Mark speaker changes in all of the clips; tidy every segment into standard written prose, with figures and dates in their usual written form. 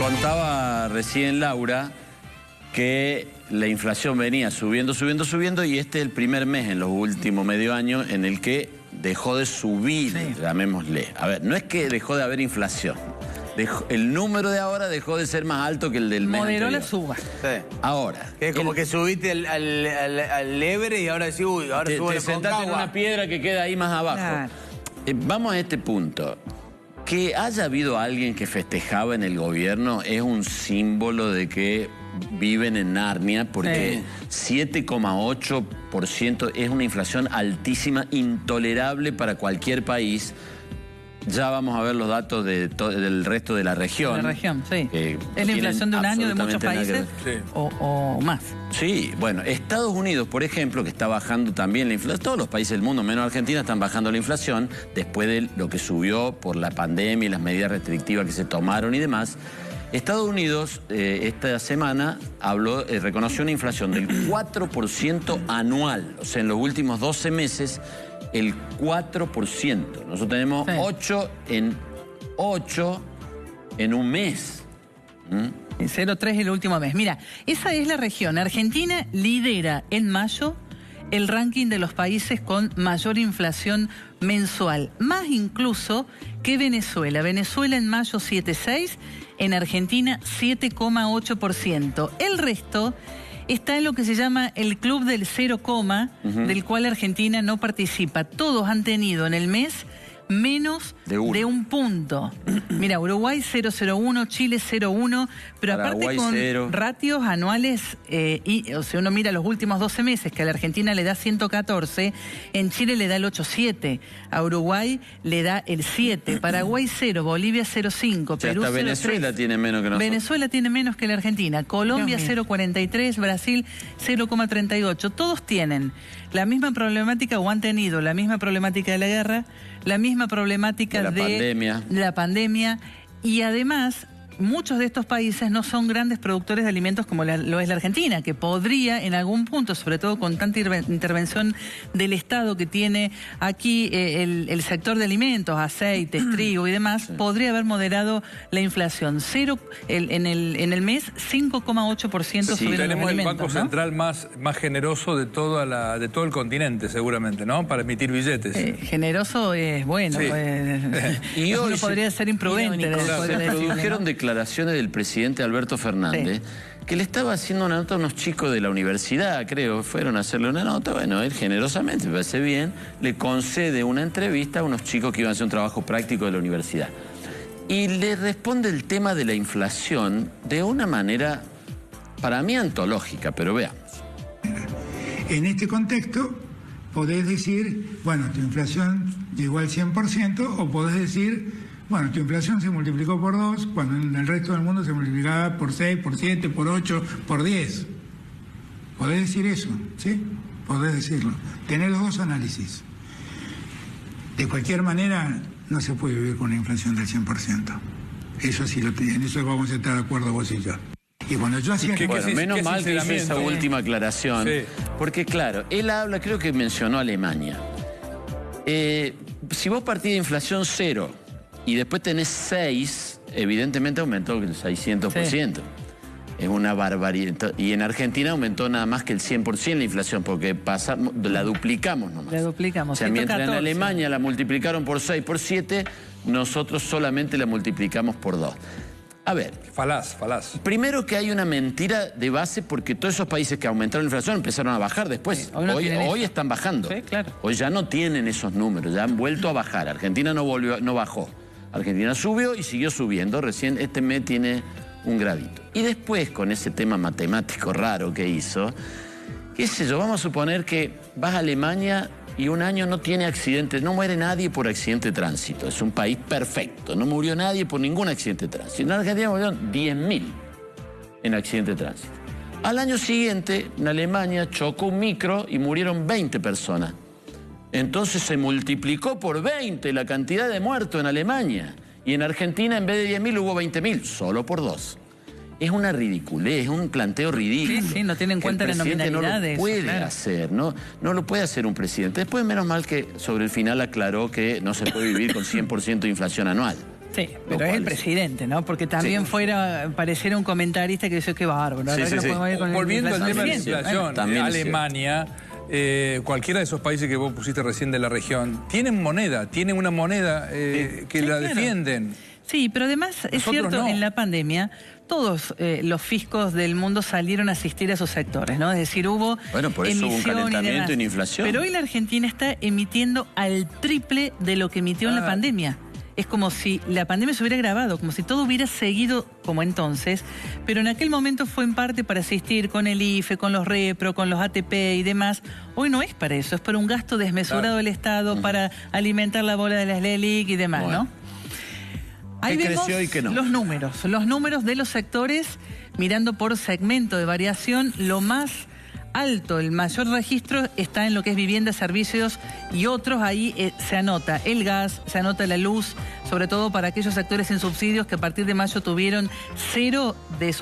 Speaker 1: Contaba recién Laura que la inflación venía subiendo y este es el primer mes en los últimos medio año en el que dejó de subir, sí, llamémosle. A ver, no es que dejó de haber inflación. El número de ahora dejó de ser más alto que el del mes
Speaker 2: Moderó
Speaker 1: anterior.
Speaker 2: la suba.
Speaker 1: Sí. Ahora.
Speaker 3: Que es como que subiste al Ebre y ahora decís, uy, ahora sube
Speaker 1: te sentaste en una piedra que queda ahí más abajo.
Speaker 2: Claro.
Speaker 1: Vamos a este punto. Que haya habido alguien que festejaba en el gobierno es un símbolo de que viven en Narnia, porque 7,8% es una inflación altísima, intolerable para cualquier país. Ya vamos a ver los datos del resto de la región.
Speaker 2: De la región, sí. Es la inflación de un año de muchos países, sí, o más.
Speaker 1: Sí, bueno, Estados Unidos, por ejemplo, que está bajando también la inflación, todos los países del mundo, menos Argentina, están bajando la inflación después de lo que subió por la pandemia y las medidas restrictivas que se tomaron y demás. Estados Unidos esta semana reconoció una inflación del 4% anual, o sea, en los últimos 12 meses, el 4%. Nosotros tenemos 8 en un mes.
Speaker 2: 0,3 el último mes. Mira, esa es la región. Argentina lidera en mayo el ranking de los países con mayor inflación mensual, más incluso que Venezuela. Venezuela en mayo 7,6, en Argentina 7,8%. El resto está en lo que se llama el club del 0, del cual Argentina no participa. Todos han tenido en el mes menos de un punto. Mira, Uruguay 0,01, Chile 0,1, pero
Speaker 1: Paraguay
Speaker 2: aparte con
Speaker 1: 0.
Speaker 2: ratios anuales, o sea, uno mira los últimos 12 meses, que a la Argentina le da 114, en Chile le da el 8,7, a Uruguay le da el 7, Paraguay 0, Bolivia 0,5, Perú 0,3.
Speaker 1: Venezuela tiene menos que nosotros.
Speaker 2: Venezuela tiene menos que la Argentina, Colombia 0,43, Brasil 0,38. Todos tienen la misma problemática o han tenido la misma problemática de la guerra, la misma problemática de la pandemia, y además muchos de estos países no son grandes productores de alimentos como lo es la Argentina, que podría en algún punto, sobre todo con tanta intervención del Estado que tiene aquí el sector de alimentos, aceites, trigo y demás, podría haber moderado la inflación. En el mes, 5,8% sobre
Speaker 4: tenemos
Speaker 2: el
Speaker 4: Banco Central más generoso de todo el continente, seguramente, ¿no? Para emitir billetes.
Speaker 2: Generoso es bueno.
Speaker 4: Sí.
Speaker 2: Y hoy podría ser imprudente.
Speaker 1: Se produjeron declaraciones del presidente Alberto Fernández, que le estaba haciendo una nota a unos chicos de la universidad, creo, fueron a hacerle una nota. Bueno, él generosamente, me parece bien, le concede una entrevista a unos chicos que iban a hacer un trabajo práctico de la universidad. Y le responde el tema de la inflación de una manera, para mí, antológica, pero veamos.
Speaker 5: En este contexto, podés decir, bueno, tu inflación llegó al 100%, o podés decir, bueno, tu inflación se multiplicó por 2, cuando en el resto del mundo se multiplicaba por 6, por 7, por 8, por 10. Podés decir eso, ¿sí? Podés decirlo. Tenés los dos análisis. De cualquier manera, no se puede vivir con una inflación del 100%. Eso sí, en eso vamos a estar de acuerdo vos y yo. Y cuando yo hacía...
Speaker 1: Bueno, menos mal que hice esa última aclaración, porque claro, él habla, creo que mencionó Alemania. Si vos partís de inflación 0 y después tenés 6, evidentemente aumentó el 600%. Es una barbaridad. Y en Argentina aumentó nada más que el 100% la inflación, porque la duplicamos nomás.
Speaker 2: La duplicamos.
Speaker 1: O sea, mientras
Speaker 2: 114.
Speaker 1: en Alemania la multiplicaron por 6, por 7, nosotros solamente la multiplicamos por 2. A ver.
Speaker 4: Falaz.
Speaker 1: Primero que hay una mentira de base, porque todos esos países que aumentaron la inflación empezaron a bajar después. Hoy están bajando.
Speaker 2: Sí, claro.
Speaker 1: Hoy ya no tienen esos números, ya han vuelto a bajar. Argentina no bajó. Argentina subió y siguió subiendo. Recién este mes tiene un gradito. Y después, con ese tema matemático raro que hizo, qué sé yo, vamos a suponer que vas a Alemania y un año no tiene accidentes, no muere nadie por accidente de tránsito. Es un país perfecto, no murió nadie por ningún accidente de tránsito. En Argentina murieron 10.000 en accidente de tránsito. Al año siguiente, en Alemania chocó un micro y murieron 20 personas. Entonces se multiplicó por 20 la cantidad de muertos en Alemania. Y en Argentina, en vez de 10.000, hubo 20.000, solo por 2. Es una ridiculez, es un planteo ridículo.
Speaker 2: Sí, no tiene en cuenta la nominalidad de eso.
Speaker 1: No lo puede hacer, no lo puede hacer un presidente. Después, menos mal que sobre el final aclaró que no se puede vivir con 100% de inflación anual.
Speaker 2: Sí, pero es el presidente, ¿no? Porque también pareciera un comentarista que dice que bárbaro.
Speaker 4: Volviendo al tema de la inflación, Alemania, cualquiera de esos países que vos pusiste recién de la región, tienen una moneda que la defienden.
Speaker 2: Sí, pero además es cierto, en la pandemia todos los fiscos del mundo salieron a asistir a sus sectores, ¿no? Es decir, hubo
Speaker 1: por eso hubo un calentamiento y una inflación.
Speaker 2: Pero hoy la Argentina está emitiendo al triple de lo que emitió en la pandemia. Es como si la pandemia se hubiera agravado, como si todo hubiera seguido como entonces, pero en aquel momento fue en parte para asistir con el IFE, con los REPRO, con los ATP y demás. Hoy no es para eso, es para un gasto desmesurado del Estado, para alimentar la bola de las LELIC y demás, ¿no? Ahí vemos los números de los sectores, mirando por segmento de variación, lo más alto, el mayor registro está en lo que es vivienda, servicios y otros. Ahí se anota el gas, se anota la luz, sobre todo para aquellos sectores sin subsidios que a partir de mayo tuvieron 0 de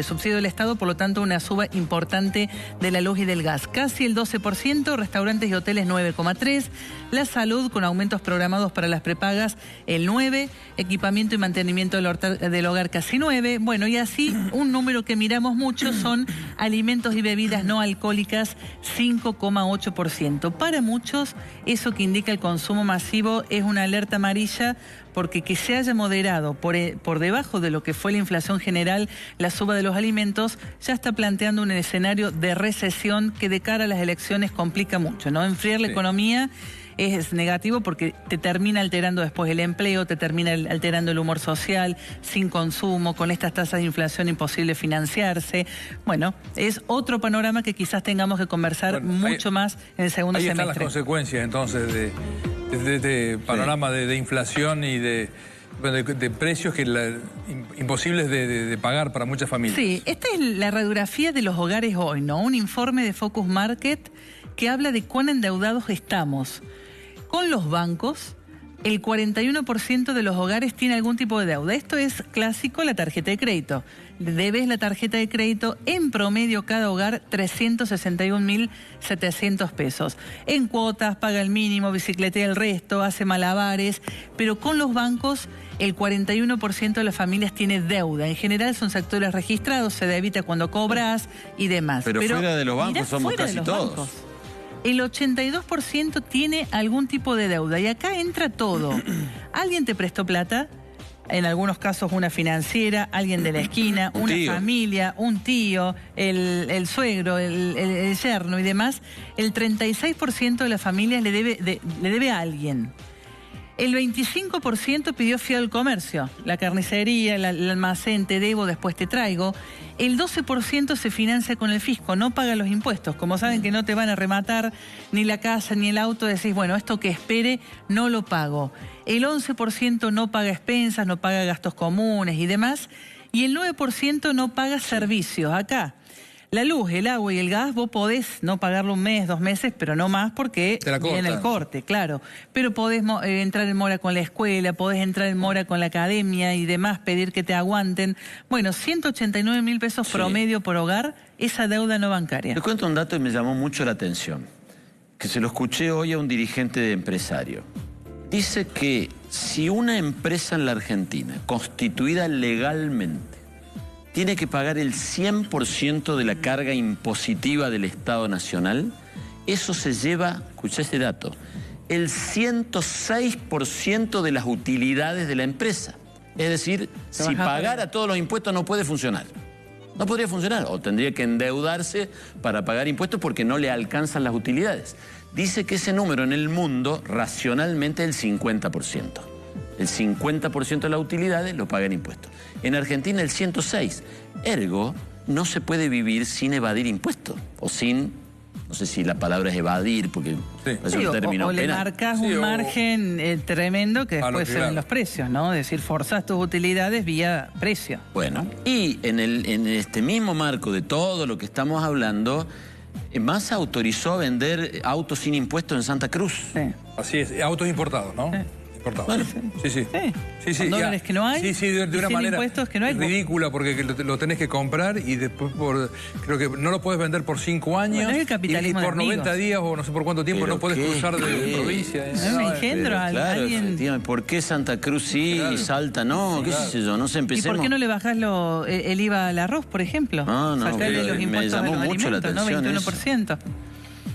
Speaker 2: subsidio del Estado, por lo tanto una suba importante de la luz y del gas. Casi el 12%, restaurantes y hoteles 9,3%, la salud con aumentos programados para las prepagas el 9%, equipamiento y mantenimiento del hogar casi 9%, bueno, y así un número que miramos mucho son alimentos y bebidas no alcohólicas 5,8%. Para muchos eso que indica el consumo masivo es una alerta amarilla, porque que se haya moderado por debajo de lo que fue la inflación general, la suba de los alimentos, ya está planteando un escenario de recesión que de cara a las elecciones complica mucho, ¿no? Enfriar la economía es negativo porque te termina alterando después el empleo, te termina alterando el humor social, sin consumo, con estas tasas de inflación imposible financiarse. Bueno, es otro panorama que quizás tengamos que conversar mucho más en el segundo semestre.
Speaker 4: Ahí están las consecuencias entonces de este panorama de inflación y de precios imposibles de pagar para muchas familias.
Speaker 2: Sí, esta es la radiografía de los hogares hoy, ¿no? Un informe de Focus Market que habla de cuán endeudados estamos. Con los bancos, el 41% de los hogares tiene algún tipo de deuda. Esto es clásico, la tarjeta de crédito. Debes la tarjeta de crédito, en promedio cada hogar 361.700 pesos. En cuotas, paga el mínimo, bicicletea el resto, hace malabares, pero con los bancos el 41% de las familias tiene deuda. En general son sectores registrados, se debita cuando cobras y demás.
Speaker 1: Pero fuera de los bancos somos casi todos.
Speaker 2: Bancos. El 82% tiene algún tipo de deuda y acá entra todo. ¿Alguien te prestó plata? En algunos casos una financiera, alguien de la esquina, una familia, un tío, el suegro, el yerno y demás. El 36% de las familias le debe a alguien. El 25% pidió fiado al comercio, la carnicería, el almacén, te debo, después te traigo. El 12% se financia con el fisco, no paga los impuestos. Como saben que no te van a rematar ni la casa ni el auto, decís, bueno, esto que espere, no lo pago. El 11% no paga expensas, no paga gastos comunes y demás. Y el 9% no paga servicios. Acá, la luz, el agua y el gas, vos podés no pagarlo un mes, 2 meses, pero no más porque viene el corte, claro. Pero podés entrar en mora con la escuela, podés entrar en mora con la academia y demás, pedir que te aguanten. Bueno, 189.000 pesos promedio por hogar, esa deuda no bancaria.
Speaker 1: Les cuento un dato que me llamó mucho la atención, que se lo escuché hoy a un dirigente de empresario. Dice que si una empresa en la Argentina, constituida legalmente, tiene que pagar el 100% de la carga impositiva del Estado Nacional, eso se lleva, escuché ese dato, el 106% de las utilidades de la empresa. Es decir, si pagara todos los impuestos no puede funcionar. No podría funcionar, o tendría que endeudarse para pagar impuestos porque no le alcanzan las utilidades. Dice que ese número en el mundo racionalmente es el 50%. El 50% de las utilidades lo pagan impuestos. En Argentina el 106%. Ergo, no se puede vivir sin evadir impuestos. O sin, no sé si la palabra es evadir, porque es un término
Speaker 2: o
Speaker 1: penal.
Speaker 2: Le marcas un margen tremendo que después se ven los precios, ¿no? Es decir, forzás tus utilidades vía precio.
Speaker 1: Bueno, y en este mismo marco de todo lo que estamos hablando, Massa autorizó a vender autos sin impuestos en Santa Cruz.
Speaker 4: Sí. Así es, autos importados, ¿no? Importados. Sí.
Speaker 2: Con dólares que no hay.
Speaker 4: Sí, de una manera
Speaker 2: impuestos que no hay.
Speaker 4: Ridícula, porque lo tenés que comprar y después creo que no lo puedes vender por 5 años.
Speaker 2: Bueno, es el capitalismo
Speaker 4: y por 90 días o no sé por cuánto tiempo no puedes cruzar de provincia.
Speaker 2: Me engendro a alguien.
Speaker 1: ¿Por qué Santa Cruz sí y Salta no? ¿Qué sé yo? No sé, empecemos.
Speaker 2: ¿Y por qué no le bajás el IVA al arroz, por ejemplo?
Speaker 1: No,
Speaker 2: Sacarle los impuestos
Speaker 1: me llamó
Speaker 2: a los
Speaker 1: mucho la
Speaker 2: alimentos,
Speaker 1: atención
Speaker 2: ¿no? 21%.